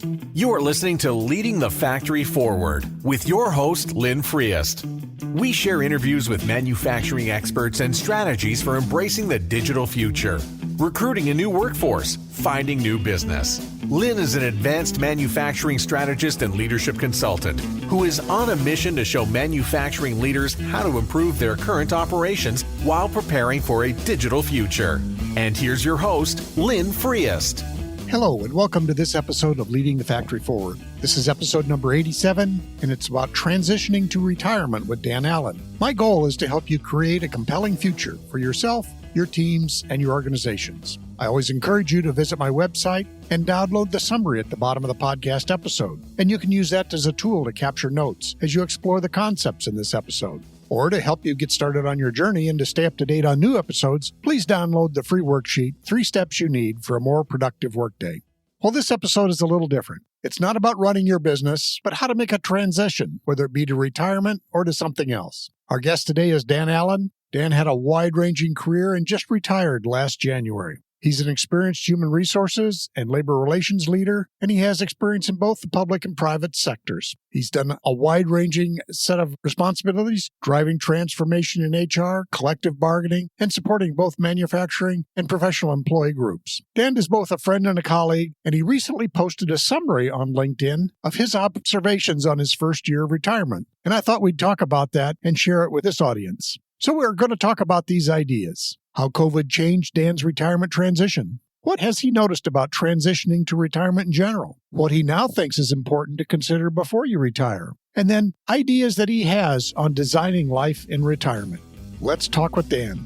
You are listening to Leading the Factory Forward with your host, Lynn Friest. We share interviews with manufacturing experts and strategies for embracing the digital future, recruiting a new workforce, finding new business. Lynn is an advanced manufacturing strategist and leadership consultant who is on a mission to show manufacturing leaders how to improve their current operations while preparing for a digital future. And here's your host, Lynn Friest. Hello, and welcome to this episode of Leading the Factory Forward. This is episode number 87, and it's about transitioning to retirement with Dan Allen. My goal is to help you create a compelling future for yourself, your teams, and your organizations. I always encourage you to visit my website and download the summary at the bottom of the podcast episode. And you can use that as a tool to capture notes as you explore the concepts in this episode. Or to help you get started on your journey and to stay up to date on new episodes, please download the free worksheet, 3 Steps You Need for a More Productive Workday. Well, this episode is a little different. It's not about running your business, but how to make a transition, whether it be to retirement or to something else. Our guest today is Dan Allen. Dan had a wide-ranging career and just retired last January. He's an experienced human resources and labor relations leader, and he has experience in both the public and private sectors. He's done a wide-ranging set of responsibilities, driving transformation in HR, collective bargaining, and supporting both manufacturing and professional employee groups. Dan is both a friend and a colleague, and he recently posted a summary on LinkedIn of his observations on his first year of retirement. And I thought we'd talk about that and share it with this audience. So we're going to talk about these ideas. How COVID changed Dan's retirement transition. What has he noticed about transitioning to retirement in general? What he now thinks is important to consider before you retire. And then ideas that he has on designing life in retirement. Let's talk with Dan.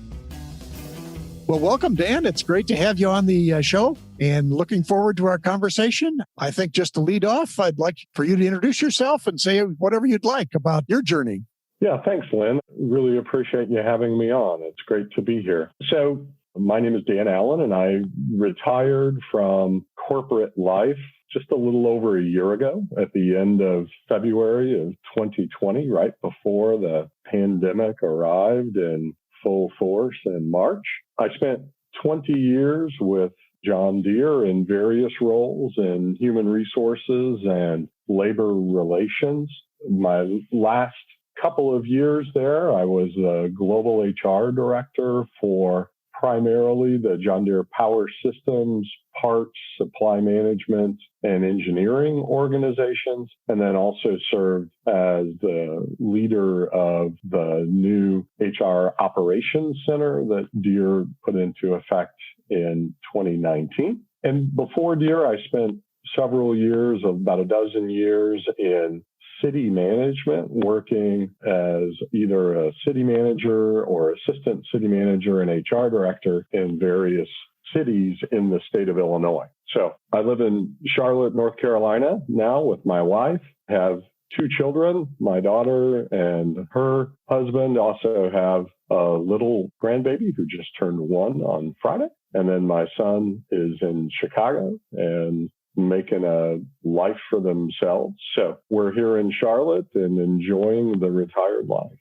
Well, welcome, Dan. It's great to have you on the show and looking forward to our conversation. I think just to lead off, I'd like for you to introduce yourself and say whatever you'd like about your journey. Yeah, thanks, Lynn. Really appreciate you having me on. It's great to be here. So my name is Dan Allen, and I retired from corporate life just a little over a year ago at the end of February of 2020, right before the pandemic arrived in full force in March. I spent 20 years with John Deere in various roles in human resources and labor relations. My last couple of years there, I was a global HR director for primarily the John Deere Power Systems, parts, supply management, and engineering organizations, and then also served as the leader of the new HR operations center that Deere put into effect in 2019. And before Deere, I spent several years, about a dozen years, in city management, working as either a city manager or assistant city manager and HR director in various cities in the state of Illinois. So I live in Charlotte, North Carolina now with my wife, have 2 children. My daughter and her husband also have a little grandbaby who just turned 1 on Friday. And then my son is in Chicago and making a life for themselves. So we're here in Charlotte and enjoying the retired life.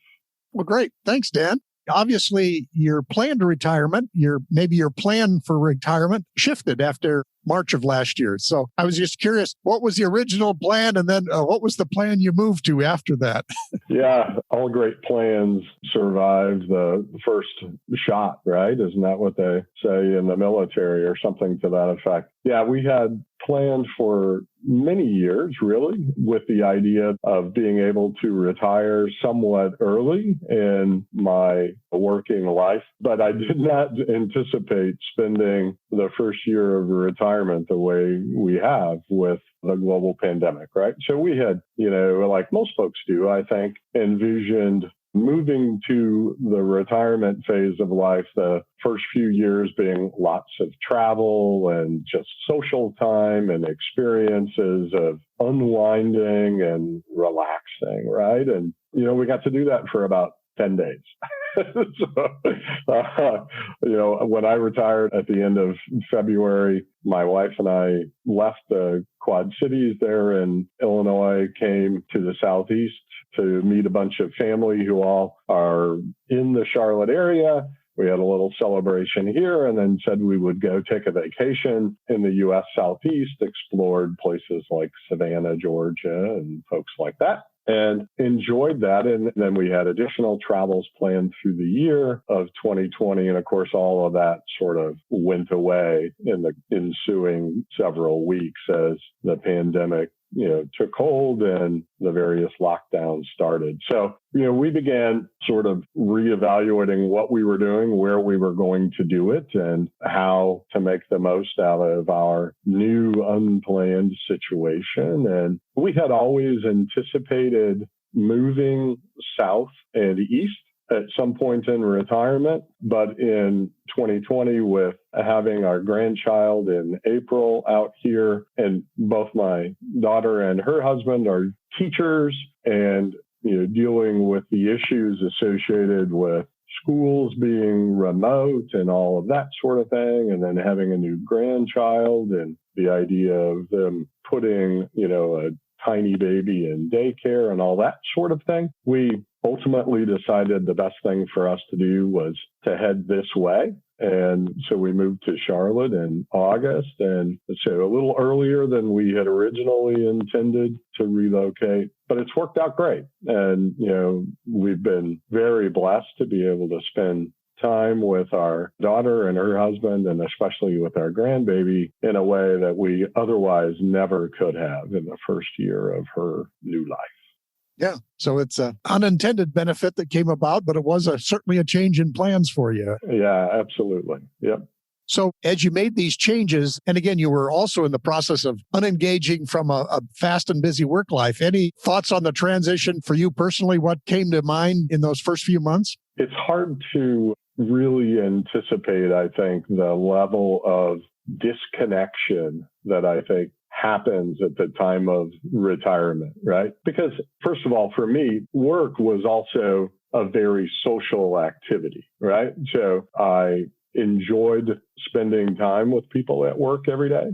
Well, great. Thanks, Dan. Obviously, your plan to retirement, your plan for retirement shifted after March of last year. So I was just curious, what was the original plan? And then what was the plan you moved to after that? Yeah, all great plans survive the first shot, right? Isn't that what they say in the military or something to that effect? Yeah, we had planned for many years, really, with the idea of being able to retire somewhat early in my working life. But I did not anticipate spending the first year of retirement the way we have with the global pandemic, right? So we had, like most folks do, I think, envisioned moving to the retirement phase of life, the first few years being lots of travel and just social time and experiences of unwinding and relaxing, right? And, we got to do that for about 10 days. When I retired at the end of February, my wife and I left the Quad Cities there in Illinois, came to the Southeast to meet a bunch of family who all are in the Charlotte area. we had a little celebration here and then said we would go take a vacation in the U.S. Southeast, explored places like Savannah, Georgia, and folks like that, and enjoyed that. And then we had additional travels planned through the year of 2020. And of course, all of that sort of went away in the ensuing several weeks as the pandemic took hold and the various lockdowns started. So, we began sort of reevaluating what we were doing, where we were going to do it, and how to make the most out of our new unplanned situation. And we had always anticipated moving south and east at some point in retirement. But in 2020, with having our grandchild in April out here, and both my daughter and her husband are teachers, and dealing with the issues associated with schools being remote and all of that sort of thing, and then having a new grandchild and the idea of them putting, a tiny baby in daycare and all that sort of thing, we ultimately decided the best thing for us to do was to head this way. And so we moved to Charlotte in August, and so a little earlier than we had originally intended to relocate, but it's worked out great. And, we've been very blessed to be able to spend time with our daughter and her husband, and especially with our grandbaby, in a way that we otherwise never could have in the first year of her new life. Yeah. So it's an unintended benefit that came about, but it was certainly a change in plans for you. Yeah, absolutely. Yep. So as you made these changes, and again, you were also in the process of unengaging from a fast and busy work life. Any thoughts on the transition for you personally? What came to mind in those first few months? It's hard to really anticipate, I think, the level of disconnection that I think happens at the time of retirement, right? Because first of all, for me, work was also a very social activity, right? So I enjoyed spending time with people at work every day.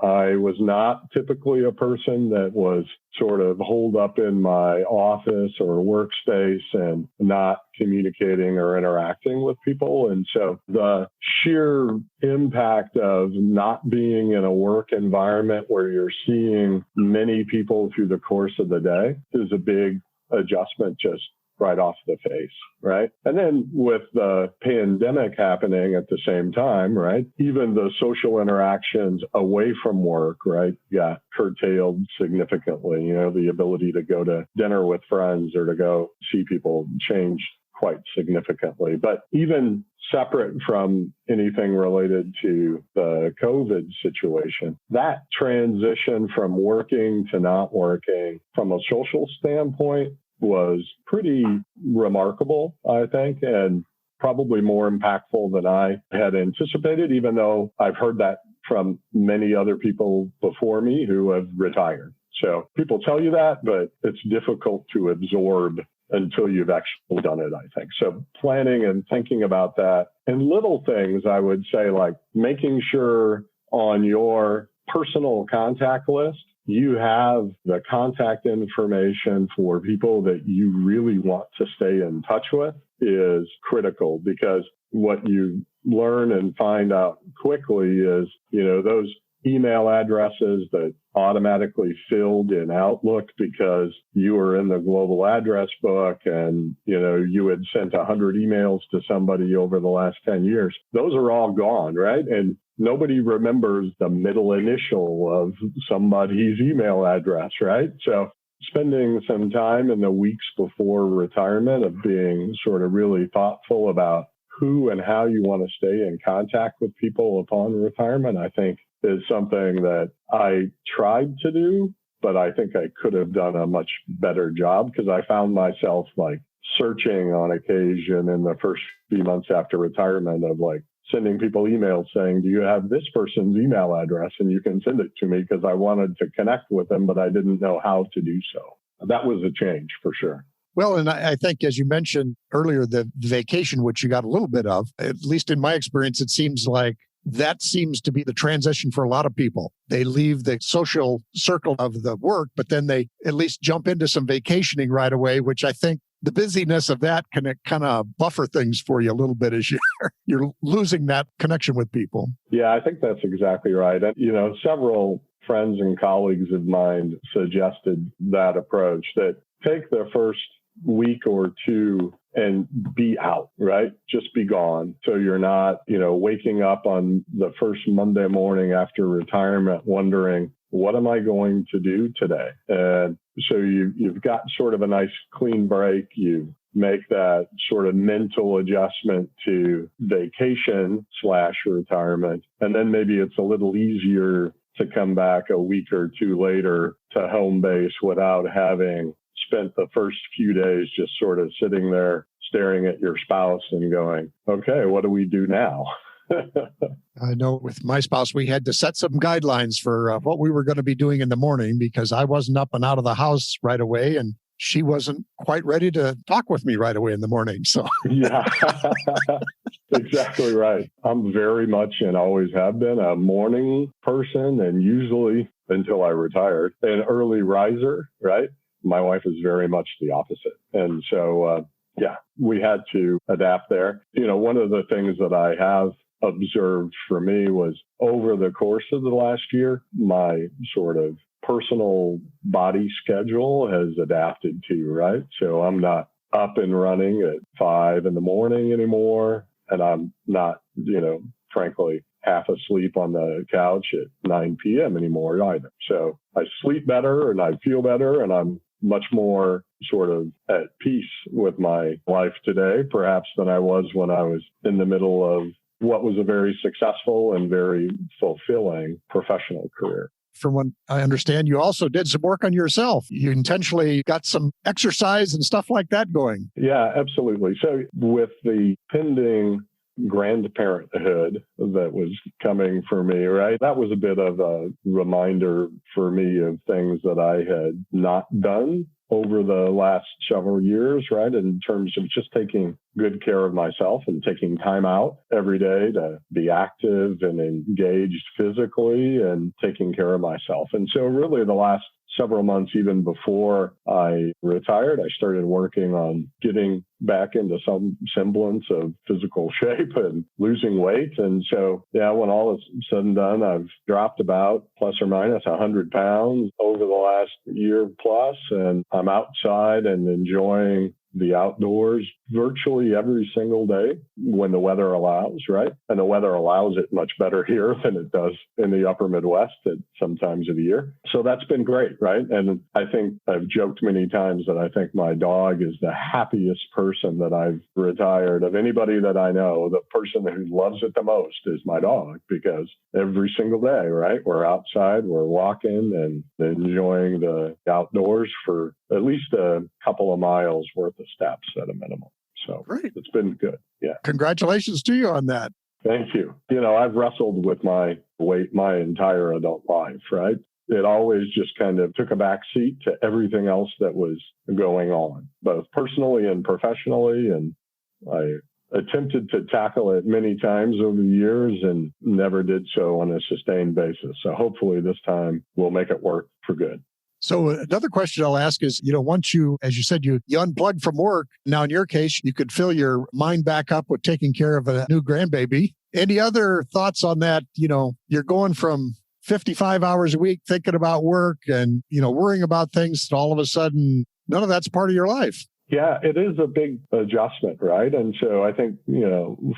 I was not typically a person that was sort of holed up in my office or workspace and not communicating or interacting with people. And so the sheer impact of not being in a work environment where you're seeing many people through the course of the day is a big adjustment just right off the face, right? And then with the pandemic happening at the same time, right, even the social interactions away from work, right, got curtailed significantly. The ability to go to dinner with friends or to go see people changed quite significantly. But even separate from anything related to the COVID situation, that transition from working to not working from a social standpoint was pretty remarkable, I think, and probably more impactful than I had anticipated, even though I've heard that from many other people before me who have retired. So people tell you that, but it's difficult to absorb until you've actually done it, I think. So planning and thinking about that, and little things, I would say, like making sure on your personal contact list, you have the contact information for people that you really want to stay in touch with is critical, because what you learn and find out quickly is, those email addresses that automatically filled in Outlook because you were in the global address book and, you had sent 100 emails to somebody over the last 10 years. Those are all gone, right? And nobody remembers the middle initial of somebody's email address, right? So spending some time in the weeks before retirement of being sort of really thoughtful about who and how you want to stay in contact with people upon retirement, I think is something that I tried to do, but I think I could have done a much better job, because I found myself like searching on occasion in the first few months after retirement of like sending people emails saying, do you have this person's email address? And you can send it to me, because I wanted to connect with them, but I didn't know how to do so. That was a change for sure. Well, and I think, as you mentioned earlier, the vacation, which you got a little bit of, at least in my experience, it seems like that seems to be the transition for a lot of people. They leave the social circle of the work, but then they at least jump into some vacationing right away, which I think the busyness of that can kind of buffer things for you a little bit as you're losing that connection with people. Yeah, I think that's exactly right. And, several friends and colleagues of mine suggested that approach, that take the first week or two and be out, right? Just be gone. So you're not, waking up on the first Monday morning after retirement wondering, what am I going to do today? And so you've got sort of a nice clean break. You make that sort of mental adjustment to vacation/retirement. And then maybe it's a little easier to come back a week or two later to home base without having spent the first few days just sort of sitting there staring at your spouse and going, okay, what do we do now? I know with my spouse, we had to set some guidelines for what we were going to be doing in the morning because I wasn't up and out of the house right away. And she wasn't quite ready to talk with me right away in the morning. So, yeah, exactly right. I'm very much and always have been a morning person, and usually until I retired, an early riser, right? My wife is very much the opposite. And so, we had to adapt there. One of the things that I have observed for me was over the course of the last year, my sort of personal body schedule has adapted to, right? So I'm not up and running at 5 a.m. anymore. And I'm not, frankly, half asleep on the couch at 9 p.m. anymore either. So I sleep better and I feel better, and I'm much more sort of at peace with my life today, perhaps, than I was when I was in the middle of what was a very successful and very fulfilling professional career. From what I understand, you also did some work on yourself. You intentionally got some exercise and stuff like that going. Yeah, absolutely. So with the pending grandparenthood that was coming for me, right? That was a bit of a reminder for me of things that I had not done over the last several years, right? In terms of just taking good care of myself and taking time out every day to be active and engaged physically and taking care of myself. And so really the last several months, even before I retired, I started working on getting back into some semblance of physical shape and losing weight. And so, when all is said and done, I've dropped about plus or minus 100 pounds over the last year plus, and I'm outside and enjoying the outdoors virtually every single day when the weather allows, right? And the weather allows it much better here than it does in the upper Midwest at some times of the year. So that's been great, right? And I think I've joked many times that I think my dog is the happiest person that I've retired. Of anybody that I know, the person who loves it the most is my dog, because every single day, right, we're outside, we're walking and enjoying the outdoors for at least a couple of miles worth of steps at a minimum. So Great. It's been good. Yeah. Congratulations to you on that. Thank you. I've wrestled with my weight my entire adult life, right? It always just kind of took a back seat to everything else that was going on, both personally and professionally. And I attempted to tackle it many times over the years and never did so on a sustained basis. So hopefully this time we'll make it work for good. So another question I'll ask is, once you, as you said, you unplugged from work. Now, in your case, you could fill your mind back up with taking care of a new grandbaby. Any other thoughts on that? You're going from 55 hours a week thinking about work and, worrying about things, to all of a sudden, none of that's part of your life. Yeah, it is a big adjustment, right? And so I think,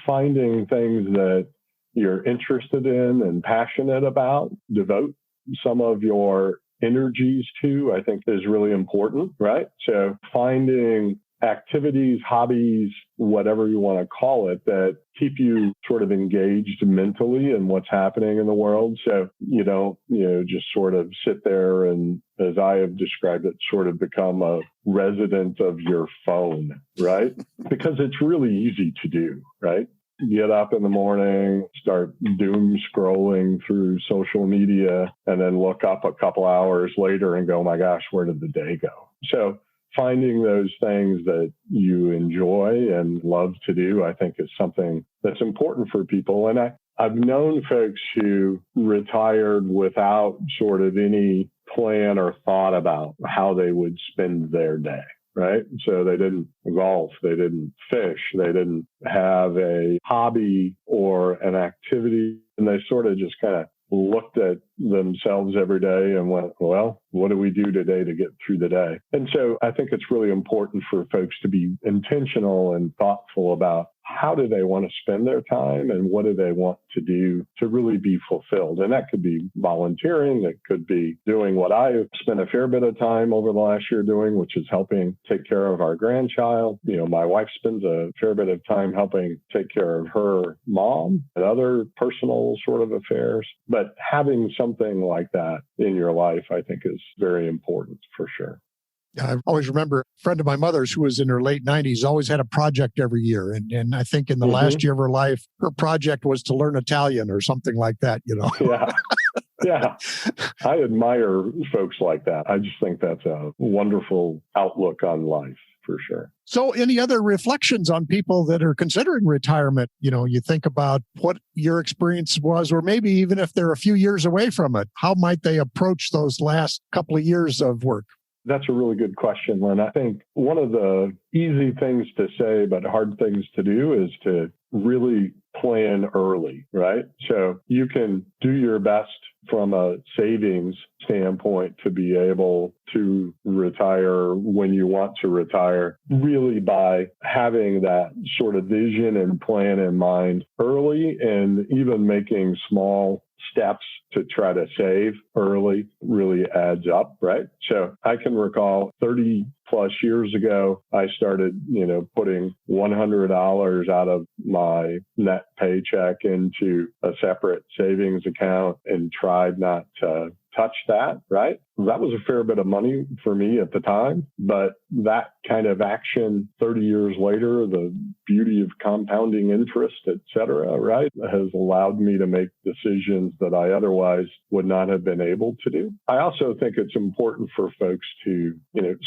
finding things that you're interested in and passionate about, devote some of your energies to, I think is really important, right? So finding activities, hobbies, whatever you want to call it, that keep you sort of engaged mentally in what's happening in the world. So you don't, just sort of sit there and, as I have described it, sort of become a resident of your phone, right? Because it's really easy to do, right? Get up in the morning, start doom scrolling through social media, and then look up a couple hours later and go, my gosh, where did the day go? So finding those things that you enjoy and love to do, I think, is something that's important for people. And I've known folks who retired without sort of any plan or thought about how they would spend their day, right? So they didn't golf, they didn't fish, they didn't have a hobby or an activity. And they sort of just kind of looked at themselves every day and went, well, what do we do today to get through the day? And so I think it's really important for folks to be intentional and thoughtful about how do they want to spend their time and what do they want to do to really be fulfilled. And that could be volunteering. It could be doing what I spent a fair bit of time over the last year doing, which is helping take care of our grandchild. My wife spends a fair bit of time helping take care of her mom and other personal sort of affairs. But having something like that in your life, I think, is very important for sure. I always remember a friend of my mother's who was in her late 90s always had a project every year. And I think in the last year of her life, her project was to learn Italian or something like that, Yeah. Yeah. I admire folks like that. I just think that's a wonderful outlook on life for sure. So any other reflections on people that are considering retirement? You think about what your experience was, or maybe even if they're a few years away from it, how might they approach those last couple of years of work? That's a really good question, Lynn. I think one of the easy things to say, but hard things to do is to really plan early, right? So you can do your best from a savings standpoint to be able to retire when you want to retire, really by having that sort of vision and plan in mind early, and even making small steps to try to save early really adds up, right? So I can recall 30 plus years ago, I started, putting $100 out of my net paycheck into a separate savings account and tried not to touch that, right? That was a fair bit of money for me at the time, but that kind of action 30 years later, the beauty of compounding interest, et cetera, right, has allowed me to make decisions that I otherwise would not have been able to do. I also think it's important for folks to,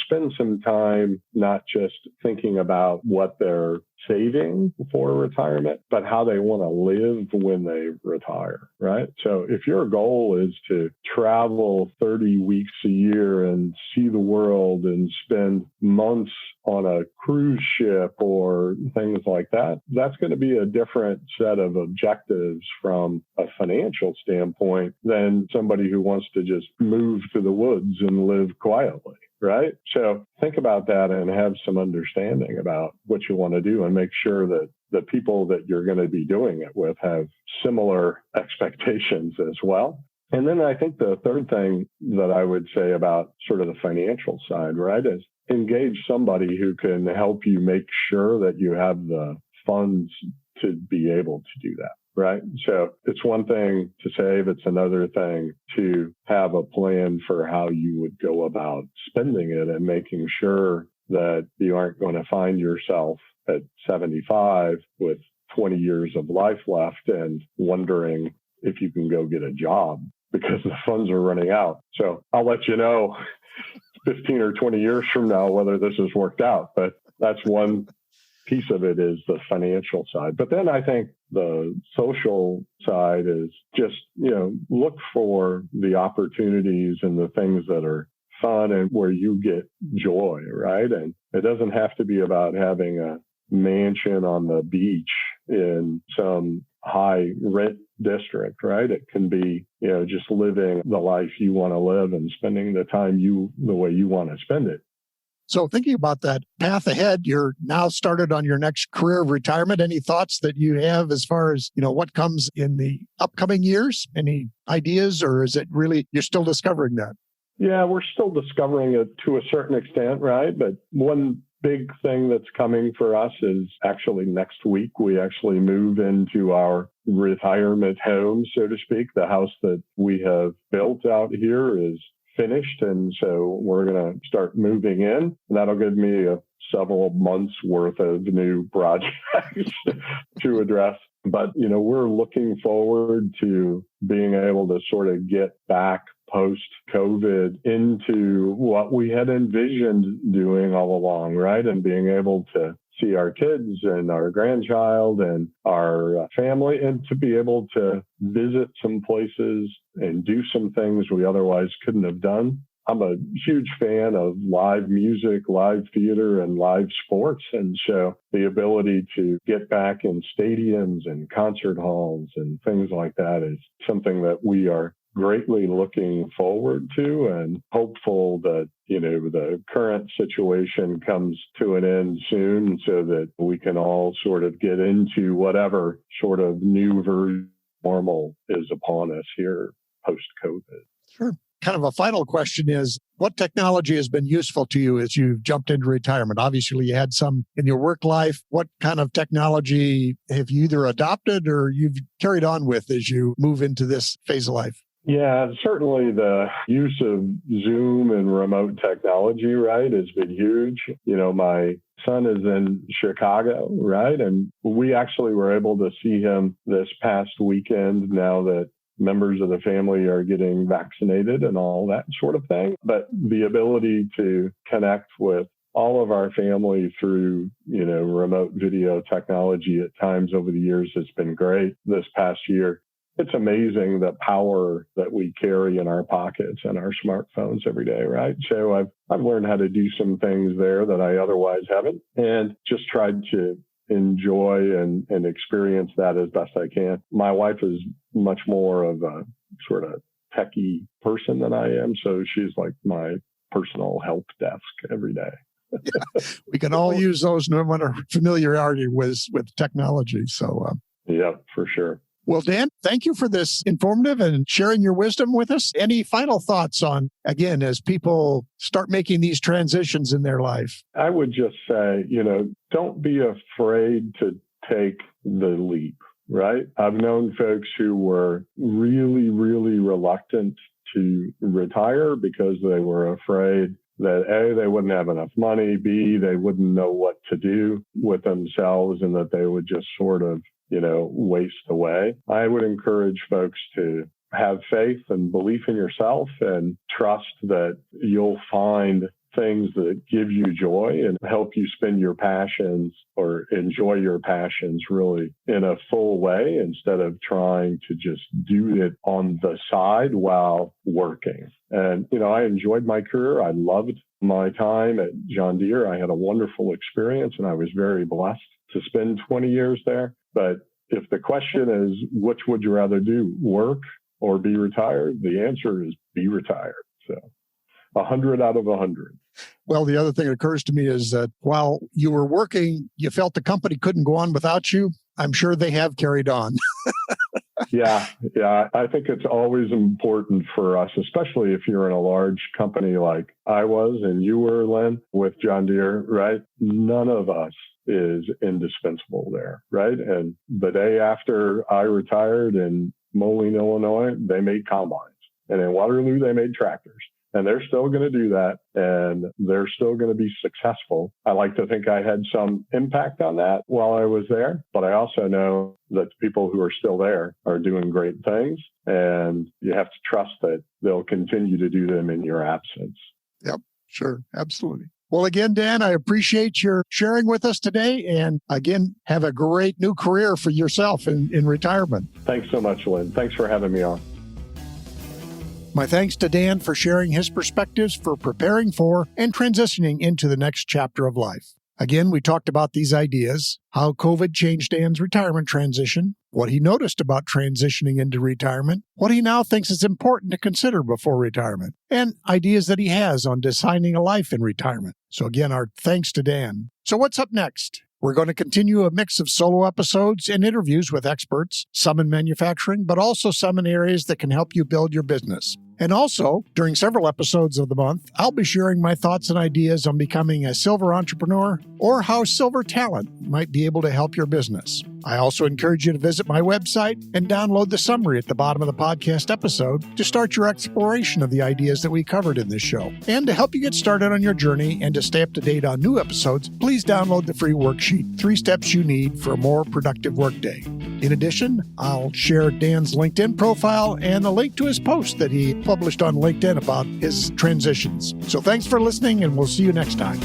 spend some time not just thinking about what they're saving for retirement, but how they want to live when they retire, right? So if your goal is to travel 30 weeks a year and see the world and spend months on a cruise ship or things like that, that's going to be a different set of objectives from a financial standpoint than somebody who wants to just move to the woods and live quietly. Right? So think about that and have some understanding about what you want to do, and make sure that the people that you're going to be doing it with have similar expectations as well. And then I think the third thing that I would say about sort of the financial side, right, is engage somebody who can help you make sure that you have the funds to be able to do that. Right. So it's one thing to save. It's another thing to have a plan for how you would go about spending it, and making sure that you aren't going to find yourself at 75 with 20 years of life left and wondering if you can go get a job because the funds are running out. So I'll let you know 15 or 20 years from now whether this has worked out. But that's one piece of it, is the financial side. But then I think the social side is just, look for the opportunities and the things that are fun and where you get joy, right? And it doesn't have to be about having a mansion on the beach in some high rent district, right? It can be, just living the life you want to live and spending the time the way you want to spend it. So thinking about that path ahead, you're now started on your next career of retirement. Any thoughts that you have as far as, what comes in the upcoming years? Any ideas, or is it really, you're still discovering that? Yeah, we're still discovering it to a certain extent, right? But one big thing that's coming for us is actually next week, we actually move into our retirement home, so to speak. The house that we have built out here is finished, and so we're going to start moving in. And that'll give me several months worth of new projects to address. But, we're looking forward to being able to sort of get back post-COVID into what we had envisioned doing all along, right? And being able to see our kids and our grandchild and our family, and to be able to visit some places and do some things we otherwise couldn't have done. I'm a huge fan of live music, live theater, and live sports. And so the ability to get back in stadiums and concert halls and things like that is something that we are greatly looking forward to and hopeful that, the current situation comes to an end soon so that we can all sort of get into whatever sort of new version of normal is upon us here post-COVID. Sure. Kind of a final question is, what technology has been useful to you as you've jumped into retirement? Obviously, you had some in your work life. What kind of technology have you either adopted or you've carried on with as you move into this phase of life? Yeah, certainly the use of Zoom and remote technology, right, has been huge. My son is in Chicago, right? And we actually were able to see him this past weekend now that members of the family are getting vaccinated and all that sort of thing. But the ability to connect with all of our family through, remote video technology at times over the years has been great. This past year, it's amazing the power that we carry in our pockets and our smartphones every day, right? So I've learned how to do some things there that I otherwise haven't, and just tried to enjoy and experience that as best I can. My wife is much more of a sort of techie person than I am, so she's like my personal help desk every day. Yeah, we can all use those no matter familiarity with technology. So, yeah, for sure. Well, Dan, thank you for this informative and sharing your wisdom with us. Any final thoughts on, again, as people start making these transitions in their life? I would just say, don't be afraid to take the leap, right? I've known folks who were really, really reluctant to retire because they were afraid that A, they wouldn't have enough money, B, they wouldn't know what to do with themselves and that they would just sort of waste away. I would encourage folks to have faith and belief in yourself and trust that you'll find things that give you joy and help you spend your passions or enjoy your passions really in a full way instead of trying to just do it on the side while working. And, I enjoyed my career. I loved my time at John Deere. I had a wonderful experience and I was very blessed to spend 20 years there. But if the question is, which would you rather do, work or be retired? The answer is be retired. So 100 out of 100. Well, the other thing that occurs to me is that while you were working, you felt the company couldn't go on without you. I'm sure they have carried on. Yeah. I think it's always important for us, especially if you're in a large company like I was and you were, Lynn, with John Deere, right? None of us is indispensable there, right? And the day after I retired in Moline, Illinois, they made combines. And in Waterloo, they made tractors. And they're still going to do that. And they're still going to be successful. I like to think I had some impact on that while I was there. But I also know that the people who are still there are doing great things. And you have to trust that they'll continue to do them in your absence. Yep, sure. Absolutely. Well, again, Dan, I appreciate your sharing with us today. And again, have a great new career for yourself in retirement. Thanks so much, Lynn. Thanks for having me on. My thanks to Dan for sharing his perspectives for preparing for and transitioning into the next chapter of life. Again, we talked about these ideas, how COVID changed Dan's retirement transition, what he noticed about transitioning into retirement, what he now thinks is important to consider before retirement, and ideas that he has on designing a life in retirement. So again, our thanks to Dan. So what's up next? We're going to continue a mix of solo episodes and interviews with experts, some in manufacturing, but also some in areas that can help you build your business. And also, during several episodes of the month, I'll be sharing my thoughts and ideas on becoming a silver entrepreneur or how silver talent might be able to help your business. I also encourage you to visit my website and download the summary at the bottom of the podcast episode to start your exploration of the ideas that we covered in this show. And to help you get started on your journey and to stay up to date on new episodes, please download the free worksheet, 3 Steps You Need for a More Productive Workday. In addition, I'll share Dan's LinkedIn profile and a link to his post that he published on LinkedIn about his transitions. So thanks for listening, and we'll see you next time.